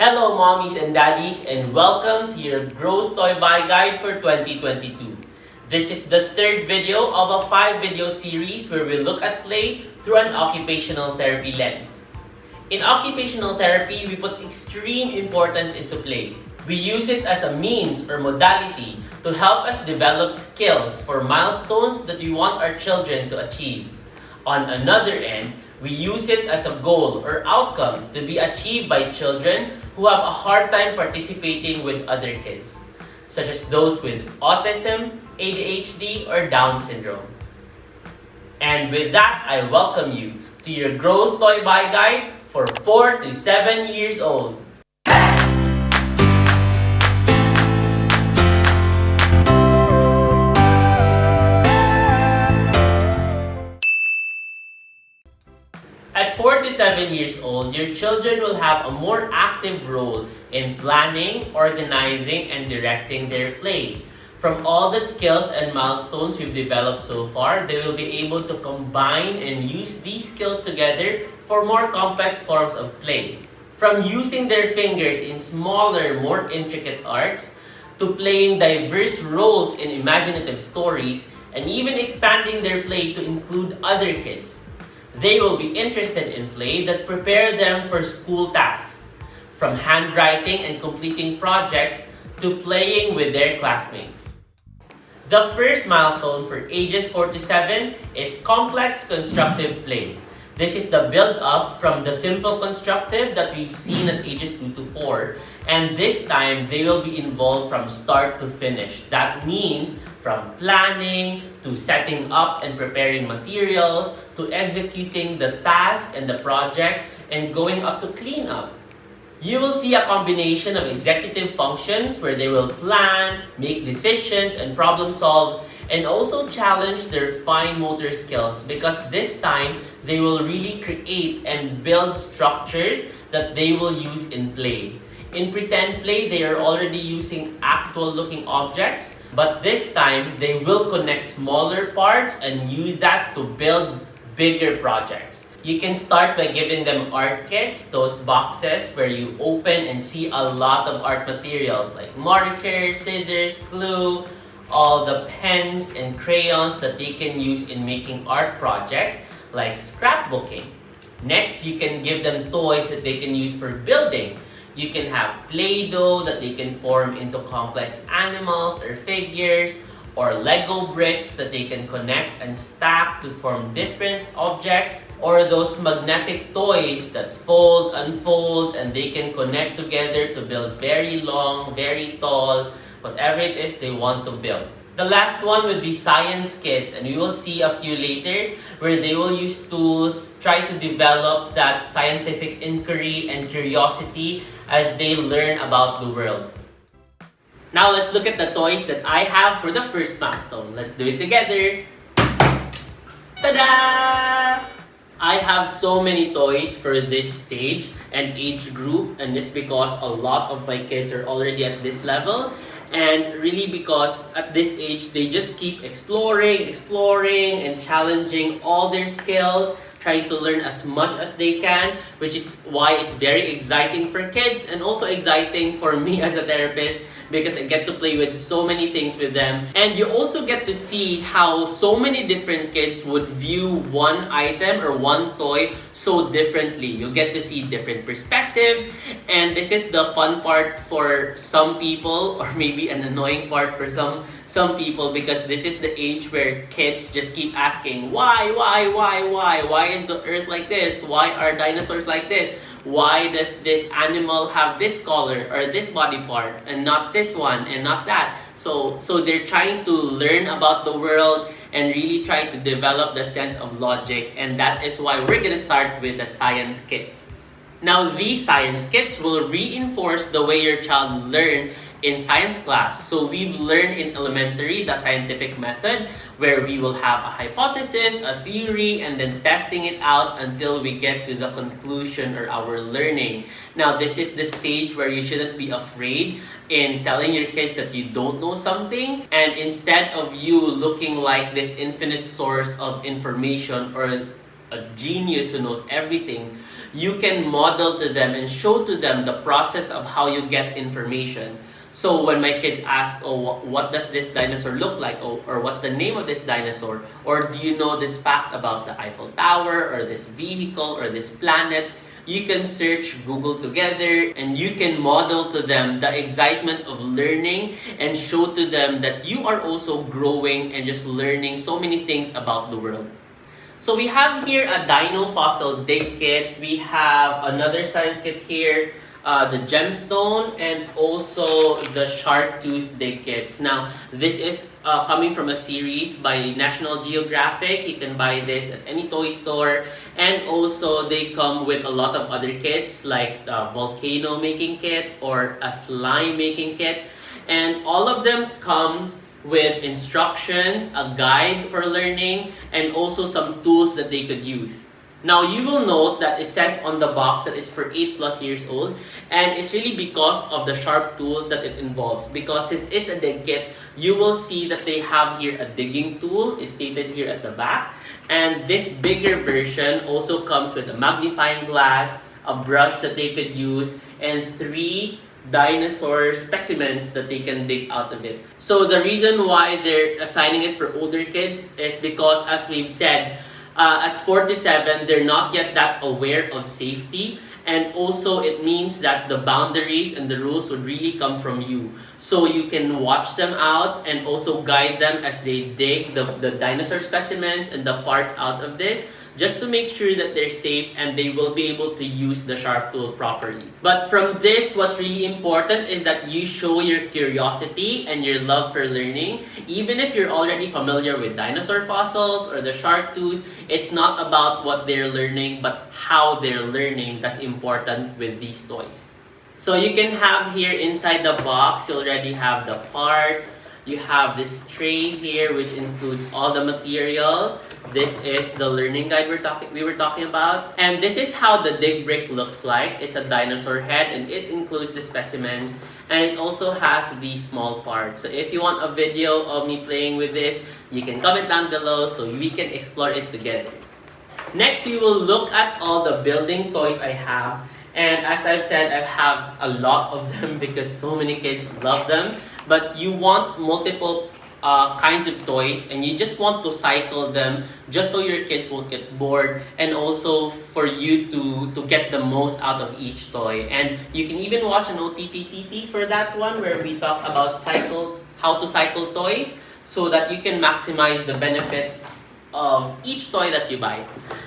Hello mommies and daddies, and welcome to your Growth Toy Buy Guide for 2022. This is the third video of a 5-video series where we look at play through an occupational therapy lens. In occupational therapy, we put extreme importance into play. We use it as a means or modality to help us develop skills for milestones that we want our children to achieve. On another end, we use it as a goal or outcome to be achieved by children who have a hard time participating with other kids, such as those with autism, ADHD, or Down syndrome. And with that, I welcome you to your Growth Toy Buy Guide for 4 to 7 years old. At 4 to 7 years old, your children will have a more active role in planning, organizing, and directing their play. From all the skills and milestones we've developed so far, they will be able to combine and use these skills together for more complex forms of play. From using their fingers in smaller, more intricate arts, to playing diverse roles in imaginative stories, and even expanding their play to include other kids. They will be interested in play that prepare them for school tasks, from handwriting and completing projects to playing with their classmates. The first milestone for ages 4 to 7 is complex constructive play. This is the build-up from the simple constructive that we've seen at ages 2 to 4, and this time they will be involved from start to finish. That means from planning, to setting up and preparing materials, to executing the task and the project, and going up to cleanup. You will see a combination of executive functions where they will plan, make decisions, and problem solve, and also challenge their fine motor skills because this time they will really create and build structures that they will use in play. In pretend play, they are already using actual looking objects, but this time they will connect smaller parts and use that to build bigger projects. You can start by giving them art kits, those boxes where you open and see a lot of art materials like markers, scissors, glue, all the pens and crayons that they can use in making art projects like scrapbooking. Next, you can give them toys that they can use for building. You can have Play-Doh that they can form into complex animals or figures, or Lego bricks that they can connect and stack to form different objects, or those magnetic toys that fold, unfold, and they can connect together to build very long, very tall, whatever it is they want to build. The last one would be science kits, and we will see a few later where they will use tools, try to develop that scientific inquiry and curiosity as they learn about the world. Now let's look at the toys that I have for the first milestone. Let's do it together. Ta-da! I have so many toys for this stage and age group, and it's because a lot of my kids are already at this level. And really because at this age, they just keep exploring, and challenging all their skills, trying to learn as much as they can, which is why it's very exciting for kids and also exciting for me as a therapist because I get to play with so many things with them. And you also get to see how so many different kids would view one item or one toy so differently. You get to see different perspectives, and this is the fun part for some people, or maybe an annoying part for some people, because this is the age where kids just keep asking, why is the earth like this? Why are dinosaurs like this? Why does this animal have this color or this body part and not this one and not that? So they're trying to learn about the world and really try to develop that sense of logic, and that is why we're gonna start with the science kits. Now, these science kits will reinforce the way your child learns in science class. So we've learned in elementary the scientific method where we will have a hypothesis, a theory, and then testing it out until we get to the conclusion or our learning. Now, this is the stage where you shouldn't be afraid in telling your kids that you don't know something, and instead of you looking like this infinite source of information or a genius who knows everything, you can model to them and show to them the process of how you get information. So when my kids ask, oh, what does this dinosaur look like? Oh, or what's the name of this dinosaur? Or do you know this fact about the Eiffel Tower or this vehicle or this planet? You can search Google together and you can model to them the excitement of learning and show to them that you are also growing and just learning so many things about the world. So we have here a dino fossil dig kit. We have another science kit here, the gemstone, and also the shark tooth dig kits. Now, this is coming from a series by National Geographic. You can buy this at any toy store. And also, they come with a lot of other kits like a volcano making kit or a slime making kit. And all of them comes with instructions, a guide for learning, and also some tools that they could use. Now, you will note that it says on the box that it's for 8+ years old, and it's really because of the sharp tools that it involves. Because since it's a dig kit, you will see that they have here a digging tool. It's stated here at the back. And this bigger version also comes with a magnifying glass, a brush that they could use, and 3 dinosaur specimens that they can dig out of it. So the reason why they're assigning it for older kids is because, as we've said, at 4 to 7, they're not yet that aware of safety, and also it means that the boundaries and the rules would really come from you. So you can watch them out and also guide them as they dig the dinosaur specimens and the parts out of this, just to make sure that they're safe and they will be able to use the sharp tool properly. But from this, what's really important is that you show your curiosity and your love for learning. Even if you're already familiar with dinosaur fossils or the shark tooth, it's not about what they're learning, but how they're learning that's important with these toys. So you can have here inside the box, you already have the parts. You have this tray here which includes all the materials. This is the learning guide we were talking about. And this is how the dig brick looks like. It's a dinosaur head and it includes the specimens. And it also has these small parts. So if you want a video of me playing with this, you can comment down below so we can explore it together. Next, we will look at all the building toys I have. And as I've said, I have a lot of them because so many kids love them. But you want multiple kinds of toys and you just want to cycle them just so your kids won't get bored, and also for you to get the most out of each toy. And you can even watch an OTTTT for that one where we talk about how to cycle toys so that you can maximize the benefit of each toy that you buy.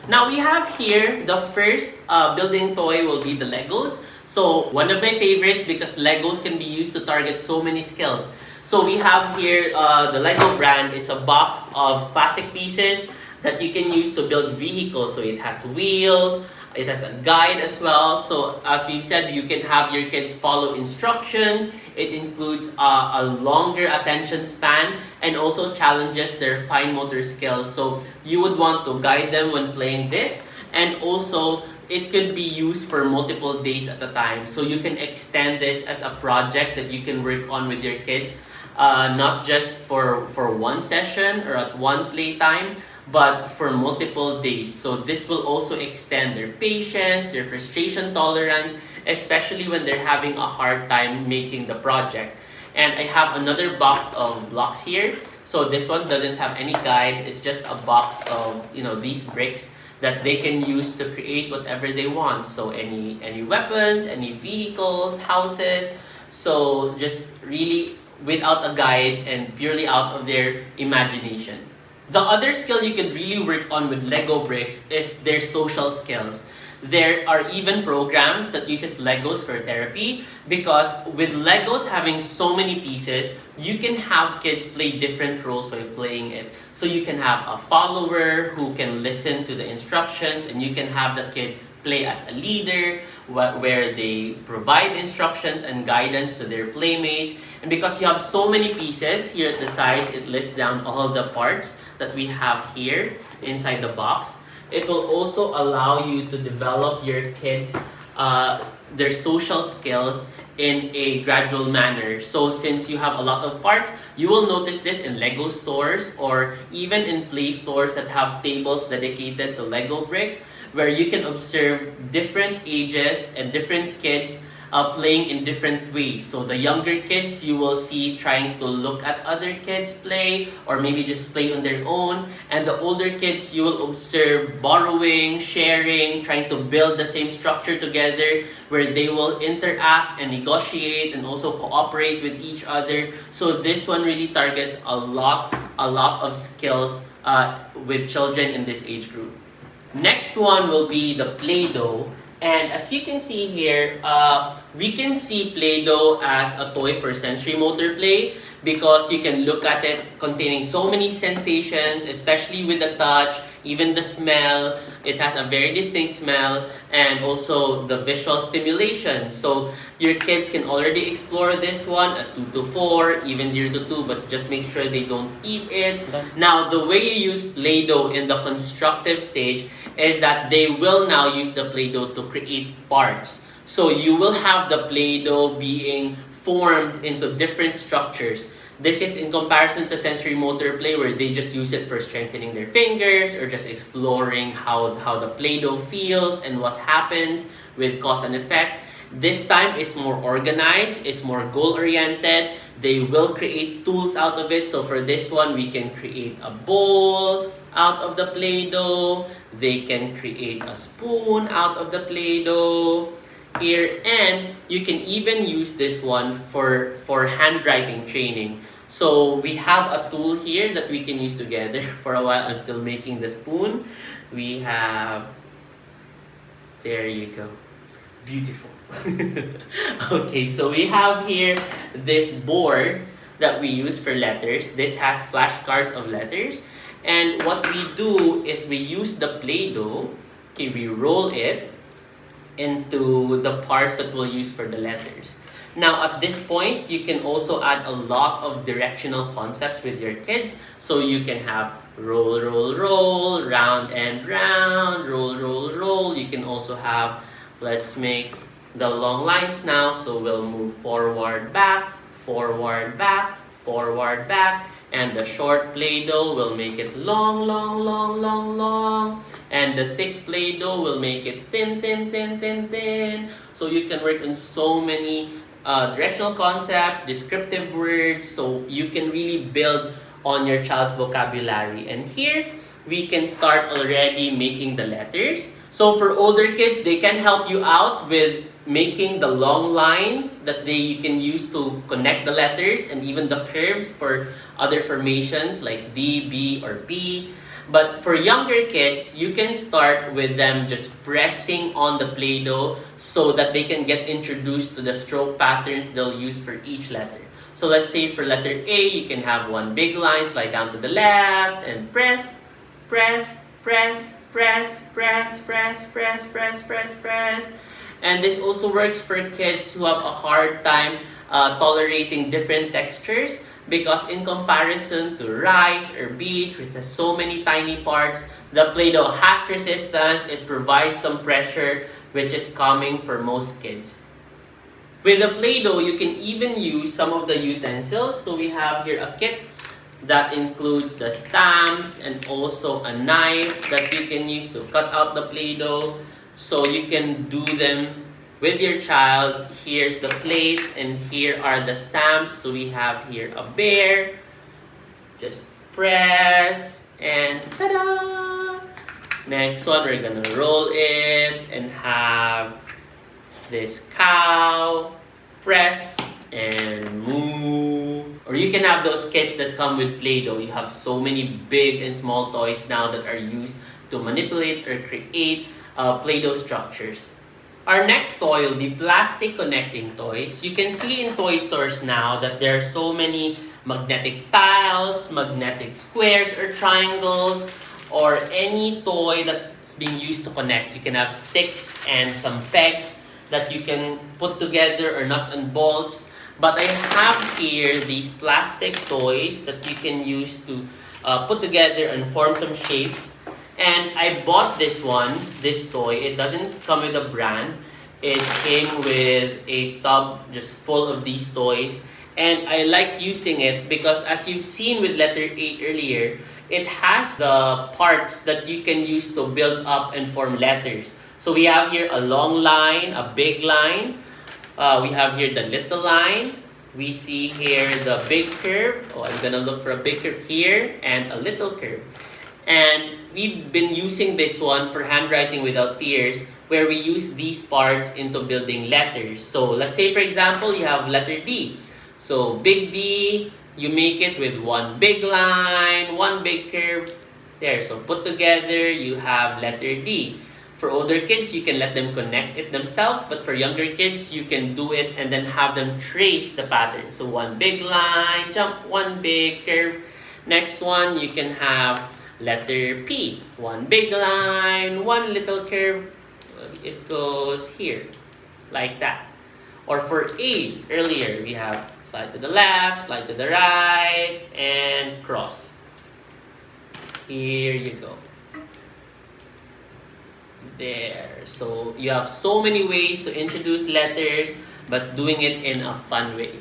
Now we have here the first building toy will be the Legos. So one of my favorites because Legos can be used to target so many skills. So we have here the Lego brand. It's a box of plastic pieces that you can use to build vehicles. So it has wheels, it has a guide as well. So as we've said, you can have your kids follow instructions. It includes a longer attention span and also challenges their fine motor skills. So you would want to guide them when playing this, and also it could be used for multiple days at a time. So you can extend this as a project that you can work on with your kids, not just for one session or at one playtime, but for multiple days. So this will also extend their patience, their frustration tolerance, especially when they're having a hard time making the project. And I have another box of blocks here. So this one doesn't have any guide. It's just a box of these bricks that they can use to create whatever they want. So any weapons, any vehicles, houses. So just really without a guide and purely out of their imagination. The other skill you could really work on with Lego bricks is their social skills. There are even programs that uses Legos for therapy, because with Legos having so many pieces, you can have kids play different roles while playing it. So you can have a follower who can listen to the instructions, and you can have the kids play as a leader where they provide instructions and guidance to their playmates. And because you have so many pieces here at the sides, it lists down all the parts that we have here inside the box. It will also allow you to develop your kids, their social skills in a gradual manner. So since you have a lot of parts, you will notice this in Lego stores or even in play stores that have tables dedicated to Lego bricks, where you can observe different ages and different kids playing in different ways. So the younger kids, you will see trying to look at other kids play or maybe just play on their own. And the older kids, you will observe borrowing, sharing, trying to build the same structure together where they will interact and negotiate and also cooperate with each other. So this one really targets a lot of skills with children in this age group. Next one will be the Play-Doh. And as you can see here, we can see Play-Doh as a toy for sensory motor play because you can look at it containing so many sensations, especially with the touch, even the smell. It has a very distinct smell and also the visual stimulation. So your kids can already explore this one at 2 to 4, even 0 to 2, but just make sure they don't eat it. Now, the way you use Play-Doh in the constructive stage is that they will now use the Play-Doh to create parts. So you will have the Play-Doh being formed into different structures. This is in comparison to sensory motor play where they just use it for strengthening their fingers or just exploring how the Play-Doh feels and what happens with cause and effect. This time, it's more organized, it's more goal-oriented. They will create tools out of it. So for this one, we can create a bowl out of the Play-Doh. They can create a spoon out of the Play-Doh here. And you can even use this one for handwriting training. So we have a tool here that we can use together. For a while, I'm still making the spoon. We have... There you go. Beautiful. Okay, so we have here this board that we use for letters. This has flashcards of letters. And what we do is we use the Play-Doh. Okay, we roll it into the parts that we'll use for the letters. Now, at this point, you can also add a lot of directional concepts with your kids. So you can have roll, roll, roll, round and round, roll, roll, roll. You can also have, let's make the long lines now. So we'll move forward, back, forward, back, forward, back. And the short Play-Doh will make it long, long, long, long, long. And the thick Play-Doh will make it thin, thin, thin, thin, thin. So you can work on so many directional concepts, descriptive words. So you can really build on your child's vocabulary. And here, we can start already making the letters. So for older kids, they can help you out with making the long lines that you can use to connect the letters and even the curves for other formations like D, B, or P. But for younger kids, you can start with them just pressing on the Play-Doh so that they can get introduced to the stroke patterns they'll use for each letter. So let's say for letter A, you can have one big line, slide down to the left, and press, press, press, press, press, press, press, press, press, press. And this also works for kids who have a hard time tolerating different textures because in comparison to rice or beach, which has so many tiny parts, the Play-Doh has resistance. It provides some pressure, which is common for most kids. With the Play-Doh, you can even use some of the utensils. So we have here a kit that includes the stamps and also a knife that you can use to cut out the Play-Doh. So you can do them with your child. Here's the plate and here are the stamps. So we have here a bear. Just press and ta-da! Next one, we're gonna roll it and have this cow. Press and move. Or you can have those kits that come with Play-Doh. You have so many big and small toys now that are used to manipulate or create Play-Doh structures. Our next toy will be plastic connecting toys. You can see in toy stores now that there are so many magnetic tiles, magnetic squares or triangles, or any toy that's being used to connect. You can have sticks and some pegs that you can put together or nuts and bolts. But I have here these plastic toys that you can use to put together and form some shapes. And I bought this toy. It doesn't come with a brand. It came with a tub just full of these toys. And I like using it because as you've seen with letter A earlier, it has the parts that you can use to build up and form letters. So we have here a long line, a big line. We have here the little line. We see here the big curve. Oh, I'm gonna look for a big curve here and a little curve. And we've been using this one for handwriting without tears, where we use these parts into building letters. So let's say, for example, you have letter D. So big D, you make it with one big line, one big curve. There, so put together, you have letter D. For older kids, you can let them connect it themselves, but for younger kids, you can do it and then have them trace the pattern. So one big line, jump, one big curve. Next one, you can have letter P. One big line, one little curve. It goes here, like that. Or for A, earlier, we have slide to the left, slide to the right, and cross. Here you go. There. So you have so many ways to introduce letters, but doing it in a fun way.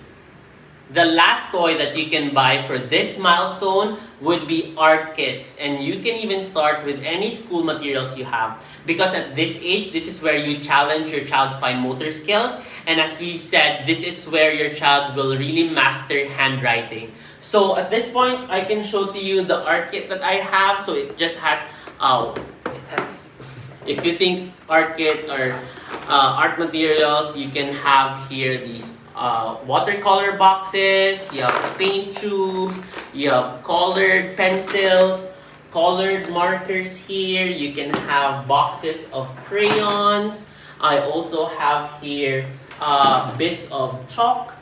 The last toy that you can buy for this milestone would be art kits. And you can even start with any school materials you have. Because at this age, this is where you challenge your child's fine motor skills. And as we've said, this is where your child will really master handwriting. So at this point, I can show to you the art kit that I have. So it just has, if you think art kit or art materials, you can have here these watercolor boxes, you have paint tubes, you have colored pencils, colored markers here, you can have boxes of crayons. I also have here bits of chalk,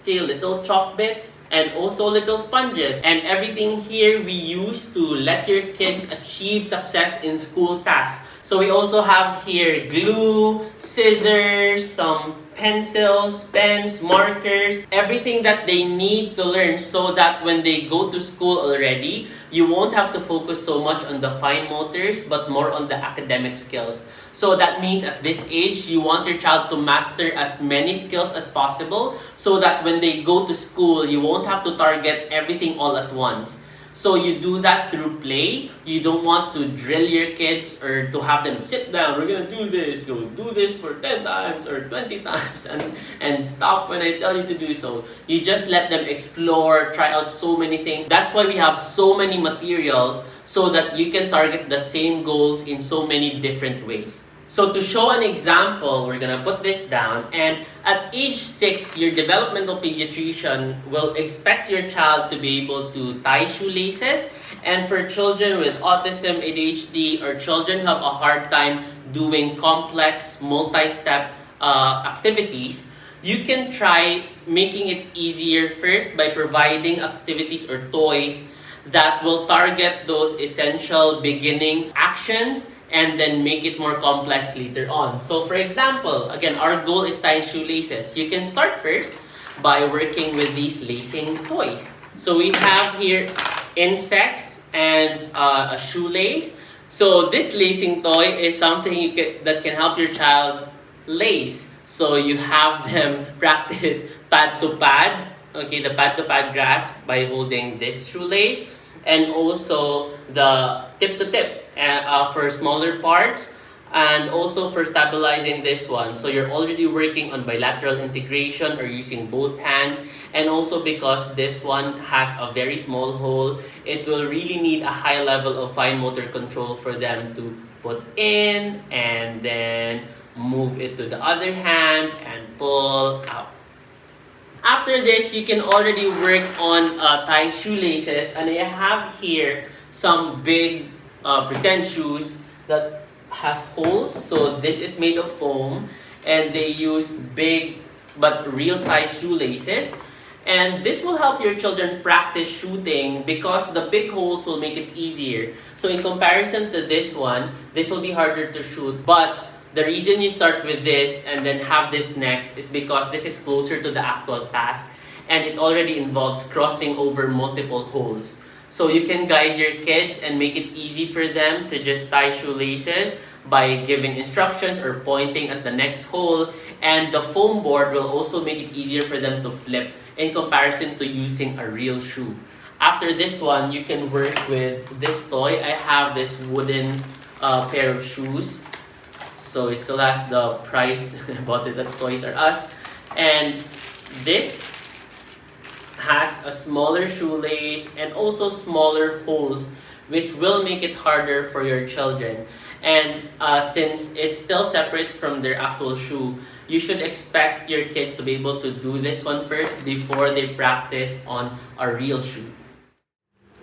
okay, little chalk bits, and also little sponges. And everything here we use to let your kids achieve success in school tasks. So we also have here glue, scissors, some pencils, pens, markers, everything that they need to learn so that when they go to school already, you won't have to focus so much on the fine motors but more on the academic skills. So that means at this age, you want your child to master as many skills as possible so that when they go to school, you won't have to target everything all at once. So you do that through play. You don't want to drill your kids or to have them sit down. We're going to do this. You'll do this for 10 times or 20 times and stop when I tell you to do so. You just let them explore, try out so many things. That's why we have so many materials so that you can target the same goals in so many different ways. So to show an example, we're going to put this down, and at age 6, your developmental pediatrician will expect your child to be able to tie shoelaces. And for children with autism, ADHD, or children who have a hard time doing complex multi-step activities, you can try making it easier first by providing activities or toys that will target those essential beginning actions and then make it more complex later on. So for example, again, our goal is tying shoelaces. You can start first by working with these lacing toys. So we have here insects and a shoelace. So this lacing toy is something that can help your child lace. So you have them practice pad to pad, okay, the pad to pad grasp by holding this shoelace, and also the tip to tip for smaller parts, and also for stabilizing this one. So you're already working on bilateral integration or using both hands, and also because this one has a very small hole, it will really need a high level of fine motor control for them to put in and then move it to the other hand and pull out. After this, you can already work on tying shoelaces, and I have here some big pretend shoes that has holes. So this is made of foam, and they use big but real size shoelaces. And this will help your children practice shooting because the big holes will make it easier. So in comparison to this one, this will be harder to shoot, but the reason you start with this and then have this next is because this is closer to the actual task, and it already involves crossing over multiple holes. So you can guide your kids and make it easy for them to just tie shoelaces by giving instructions or pointing at the next hole, and the foam board will also make it easier for them to flip in comparison to using a real shoe. After this one, you can work with this toy. I have this wooden pair of shoes. So it still has the price. I bought it at Toys R Us. And this has a smaller shoelace and also smaller holes, which will make it harder for your children. And since it's still separate from their actual shoe, you should expect your kids to be able to do this one first before they practice on a real shoe.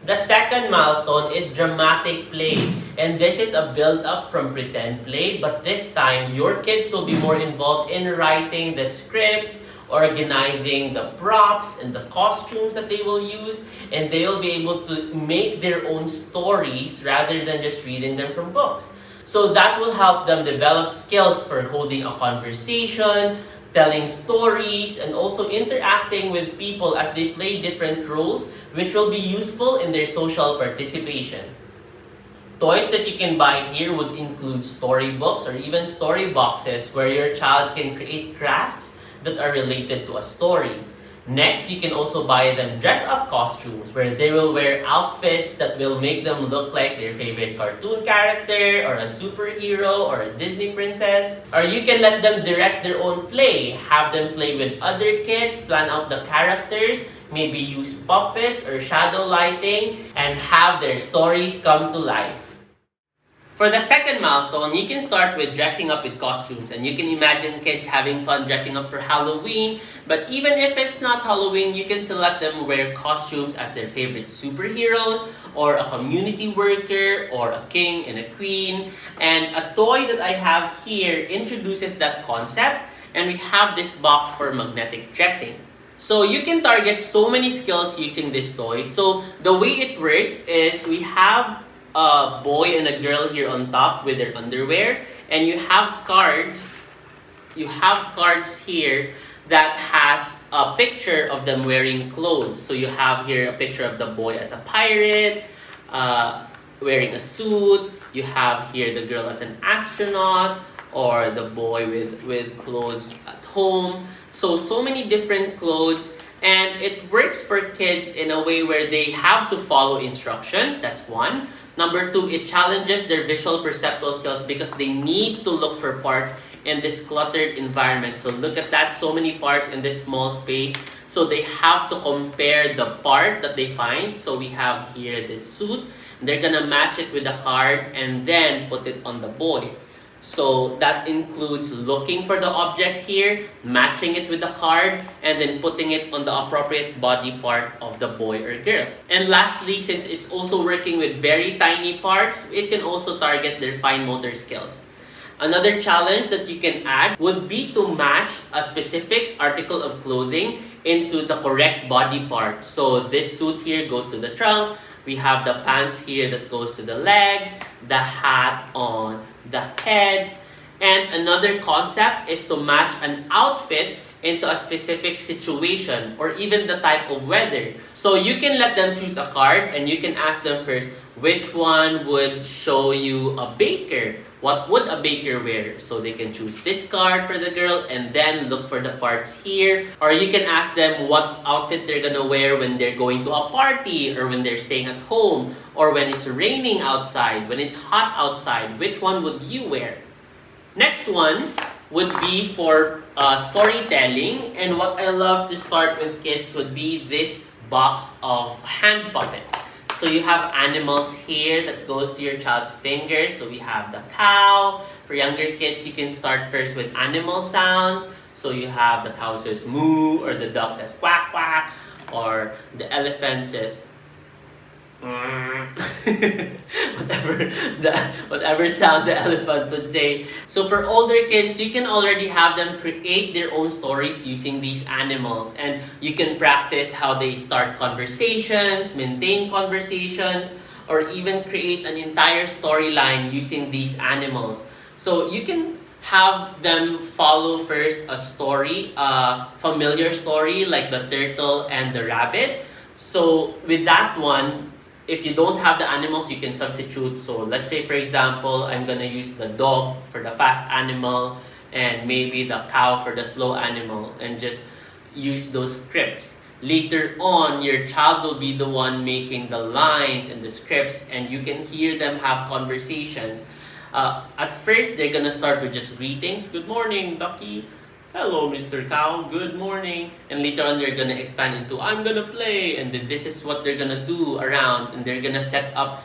The second milestone is dramatic play, and this is a build-up from pretend play, but this time your kids will be more involved in writing the scripts, organizing the props and the costumes that they will use, and they'll be able to make their own stories rather than just reading them from books. So that will help them develop skills for holding a conversation, telling stories, and also interacting with people as they play different roles, which will be useful in their social participation. Toys that you can buy here would include storybooks or even story boxes where your child can create crafts that are related to a story. Next, you can also buy them dress-up costumes where they will wear outfits that will make them look like their favorite cartoon character or a superhero or a Disney princess. Or you can let them direct their own play, have them play with other kids, plan out the characters, maybe use puppets or shadow lighting, and have their stories come to life. For the second milestone, you can start with dressing up with costumes, and you can imagine kids having fun dressing up for Halloween. But even if it's not Halloween, you can still let them wear costumes as their favorite superheroes, or a community worker, or a king and a queen. And a toy that I have here introduces that concept, and we have this box for magnetic dressing. So you can target so many skills using this toy. So the way it works is we have a boy and a girl here on top with their underwear, and you have cards here that has a picture of them wearing clothes. So you have here a picture of the boy as a pirate, wearing a suit. You have here the girl as an astronaut, or the boy with clothes at home. So many different clothes, and it works for kids in a way where they have to follow instructions. That's one. Number two, it challenges their visual perceptual skills because they need to look for parts in this cluttered environment. So look at that, so many parts in this small space. So they have to compare the part that they find. So we have here this suit. They're gonna match it with a card and then put it on the boy. So that includes looking for the object here, matching it with the card, and then putting it on the appropriate body part of the boy or girl. And lastly, since it's also working with very tiny parts, it can also target their fine motor skills. Another challenge that you can add would be to match a specific article of clothing into the correct body part. So this suit here goes to the trunk. We have the pants here that goes to the legs, the hat on the head. And another concept is to match an outfit into a specific situation or even the type of weather. So you can let them choose a card and you can ask them first, which one would show you a baker? What would a baker wear? So they can choose this card for the girl and then look for the parts here. Or you can ask them what outfit they're gonna wear when they're going to a party or when they're staying at home or when it's raining outside, when it's hot outside. Which one would you wear? Next one would be for storytelling. And what I love to start with kids would be this box of hand puppets. So you have animals here that goes to your child's fingers. So we have the cow. For younger kids, you can start first with animal sounds. So you have the cow says moo, or the dog says quack quack, or the elephant says whatever sound the elephant would say. So for older kids, you can already have them create their own stories using these animals, and you can practice how they start conversations, maintain conversations, or even create an entire storyline using these animals. So you can have them follow first a story, a familiar story like the turtle and the rabbit. So with that one, if you don't have the animals, you can substitute. So let's say, for example, I'm gonna use the dog for the fast animal and maybe the cow for the slow animal, and just use those scripts. Later on, your child will be the one making the lines and the scripts, and you can hear them have conversations. At first, they're gonna start with just greetings. Good morning, Ducky. Hello, Mr. Cow. Good morning. And later on, they're gonna expand into I'm gonna play, and then this is what they're gonna do around, and they're gonna set up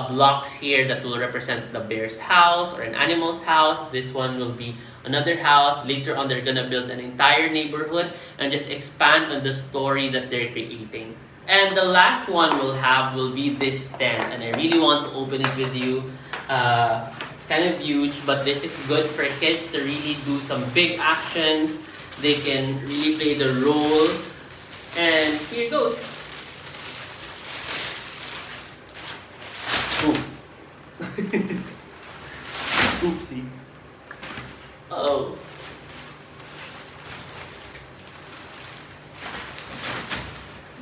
blocks here that will represent the bear's house or an animal's house. This one will be another house. Later on, they're gonna build an entire neighborhood and just expand on the story that they're creating. And the last one will be this tent, and I really want to open it with you. It's kind of huge, but this is good for kids to really do some big actions. They can really play the role. And here it goes. Ooh. Oopsie. Oh.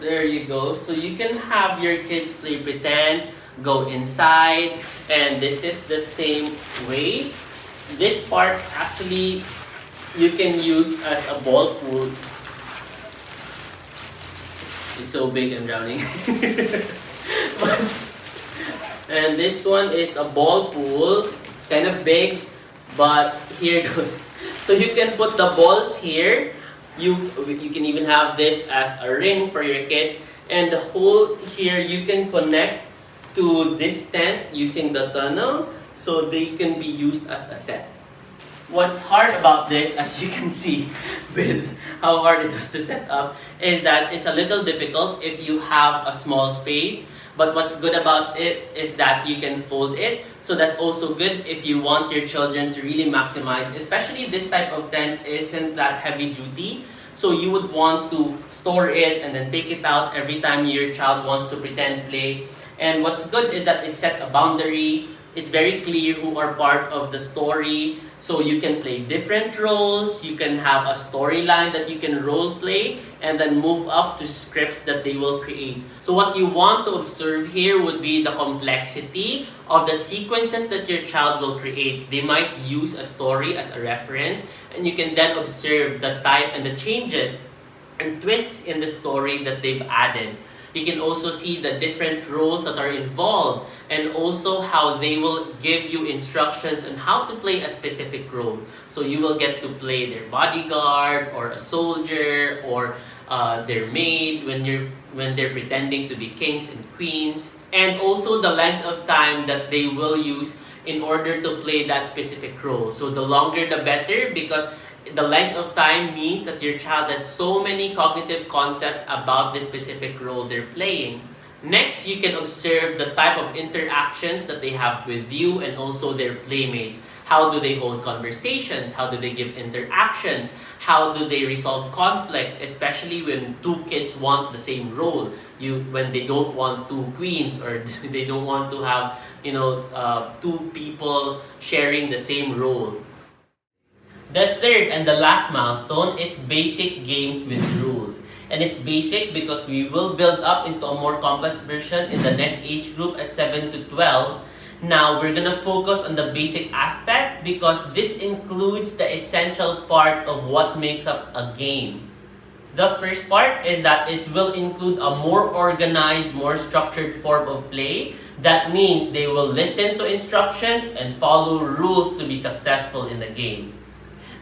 There you go. So you can have your kids play pretend, go inside, and this is the same way. This part actually you can use as a ball pool. It's so big, I'm drowning. And this one is a ball pool. It's kind of big, but here goes. So you can put the balls here. You can even have this as a ring for your kid. And the hole here, you can connect to this tent using the tunnel, so they can be used as a set. What's hard about this, as you can see with how hard it was to set up, is that it's a little difficult if you have a small space. But what's good about it is that you can fold it. So that's also good if you want your children to really maximize, especially this type of tent isn't that heavy duty. So you would want to store it and then take it out every time your child wants to pretend play. And what's good is that it sets a boundary. It's very clear who are part of the story. So you can play different roles. You can have a storyline that you can role play and then move up to scripts that they will create. So what you want to observe here would be the complexity of the sequences that your child will create. They might use a story as a reference, and you can then observe the type and the changes and twists in the story that they've added. You can also see the different roles that are involved, and also how they will give you instructions on how to play a specific role. So you will get to play their bodyguard or a soldier or their maid when they're pretending to be kings and queens, and also the length of time that they will use in order to play that specific role. So the longer the better, because the length of time means that your child has so many cognitive concepts about the specific role they're playing. Next, you can observe the type of interactions that they have with you and also their playmates. How do they hold conversations? How do they give interactions? How do they resolve conflict, especially when two kids want the same role? When they don't want two queens, or they don't want to have two people sharing the same role. The third and the last milestone is basic games with rules. And it's basic because we will build up into a more complex version in the next age group at 7 to 12. Now, we're going to focus on the basic aspect because this includes the essential part of what makes up a game. The first part is that it will include a more organized, more structured form of play. That means they will listen to instructions and follow rules to be successful in the game.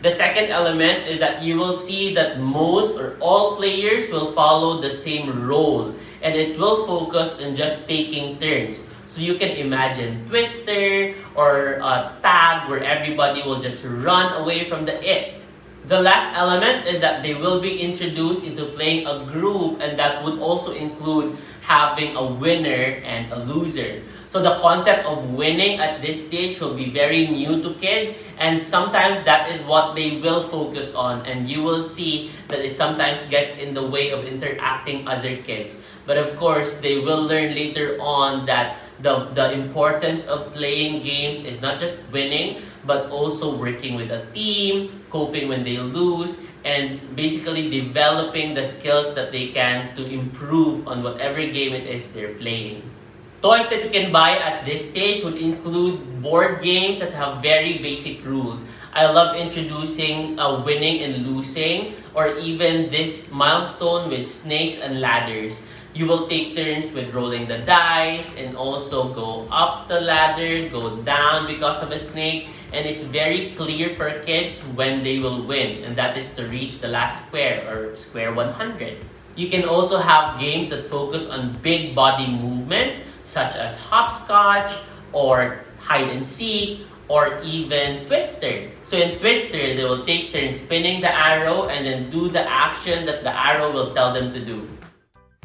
The second element is that you will see that most or all players will follow the same role, and it will focus on just taking turns. So you can imagine Twister or Tag, where everybody will just run away from the it. The last element is that they will be introduced into playing a group, and that would also include having a winner and a loser. So the concept of winning at this stage will be very new to kids, and sometimes that is what they will focus on, and you will see that it sometimes gets in the way of interacting other kids. But of course, they will learn later on that the importance of playing games is not just winning, but also working with a team, coping when they lose, and basically developing the skills that they can to improve on whatever game it is they're playing. Toys that you can buy at this stage would include board games that have very basic rules. I love introducing winning and losing, or even this milestone with snakes and ladders. You will take turns with rolling the dice and also go up the ladder, go down because of a snake, and it's very clear for kids when they will win, and that is to reach the last square or square 100. You can also have games that focus on big body movements such as hopscotch or hide and seek or even Twister. So in Twister, they will take turns spinning the arrow and then do the action that the arrow will tell them to do.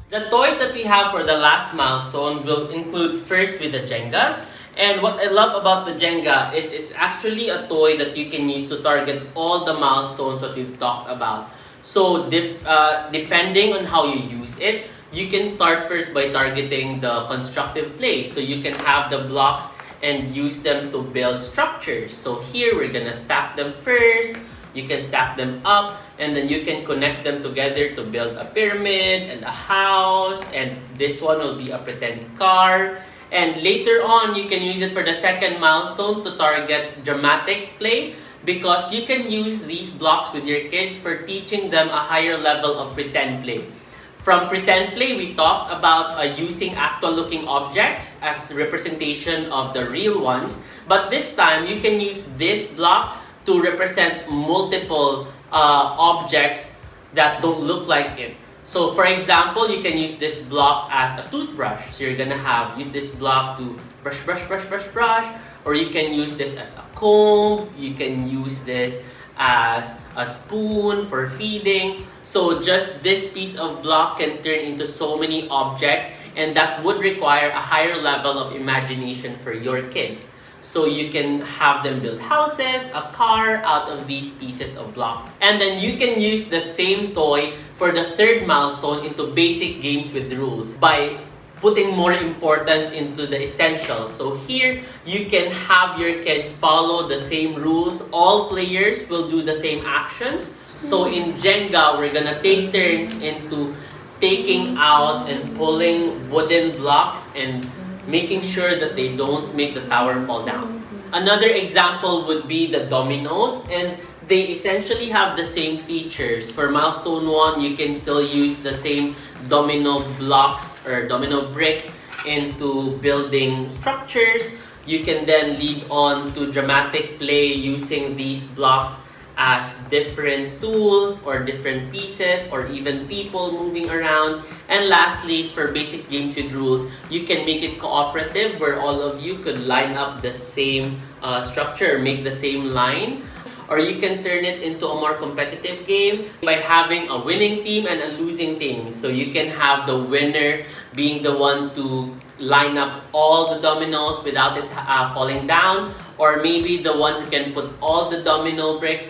The toys that we have for the last milestone will include first with the Jenga. And what I love about the Jenga is it's actually a toy that you can use to target all the milestones that we've talked about. So depending on how you use it, you can start first by targeting the constructive play. So you can have the blocks and use them to build structures. So here we're gonna stack them first. You can stack them up and then you can connect them together to build a pyramid and a house, and this one will be a pretend car. And later on, you can use it for the second milestone to target dramatic play, because you can use these blocks with your kids for teaching them a higher level of pretend play. From pretend play, we talked about using actual looking objects as representation of the real ones, but this time you can use this block to represent multiple objects that don't look like it. So for example, you can use this block as a toothbrush. So you're gonna use this block to brush, or you can use this as a comb, you can use this as a spoon for feeding. So just this piece of block can turn into so many objects, and that would require a higher level of imagination for your kids. So you can have them build houses, a car out of these pieces of blocks. And then you can use the same toy for the third milestone into basic games with rules by putting more importance into the essentials. So here, you can have your kids follow the same rules. All players will do the same actions. So in Jenga, we're gonna take turns into taking out and pulling wooden blocks and making sure that they don't make the tower fall down. Another example would be the dominoes, and they essentially have the same features. For milestone 1, you can still use the same domino blocks or domino bricks into building structures. You can then lead on to dramatic play using these blocks as different tools or different pieces or even people moving around. And lastly, for basic games with rules, you can make it cooperative where all of you could line up the same structure, make the same line. Or you can turn it into a more competitive game by having a winning team and a losing team. So you can have the winner being the one to line up all the dominoes without it falling down, or maybe the one who can put all the domino bricks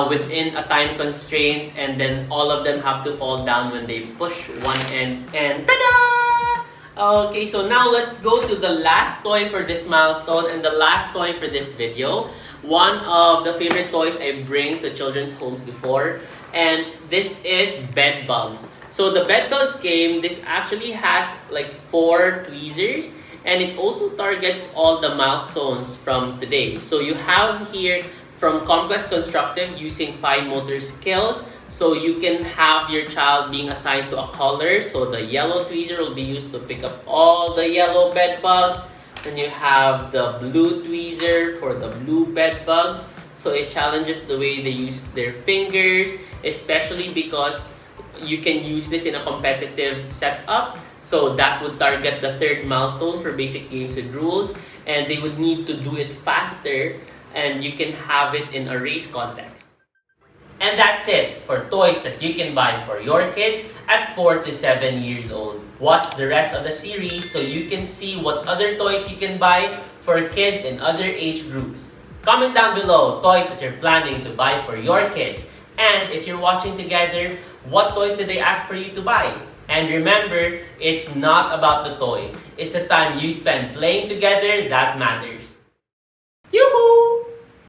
within a time constraint, and then all of them have to fall down when they push one end, and ta-da! Okay, so now let's go to the last toy for this milestone and the last toy for this video. One of the favorite toys I bring to children's homes before, and this is bed bugs. So the bed bugs game, this actually has like 4 tweezers, and it also targets all the milestones from today. So you have here from complex constructive using 5 motor skills. So you can have your child being assigned to a color. So the yellow tweezer will be used to pick up all the yellow bed bugs. Then you have the blue tweezer for the blue bed bugs. So it challenges the way they use their fingers, especially because you can use this in a competitive setup. So that would target the third milestone for basic games with rules, and they would need to do it faster, and you can have it in a race context. And that's it for toys that you can buy for your kids at 4 to 7 years old. Watch the rest of the series so you can see what other toys you can buy for kids in other age groups. Comment down below toys that you're planning to buy for your kids. And if you're watching together, what toys did they ask for you to buy? And remember, it's not about the toy. It's the time you spend playing together that matters. Yoo-hoo!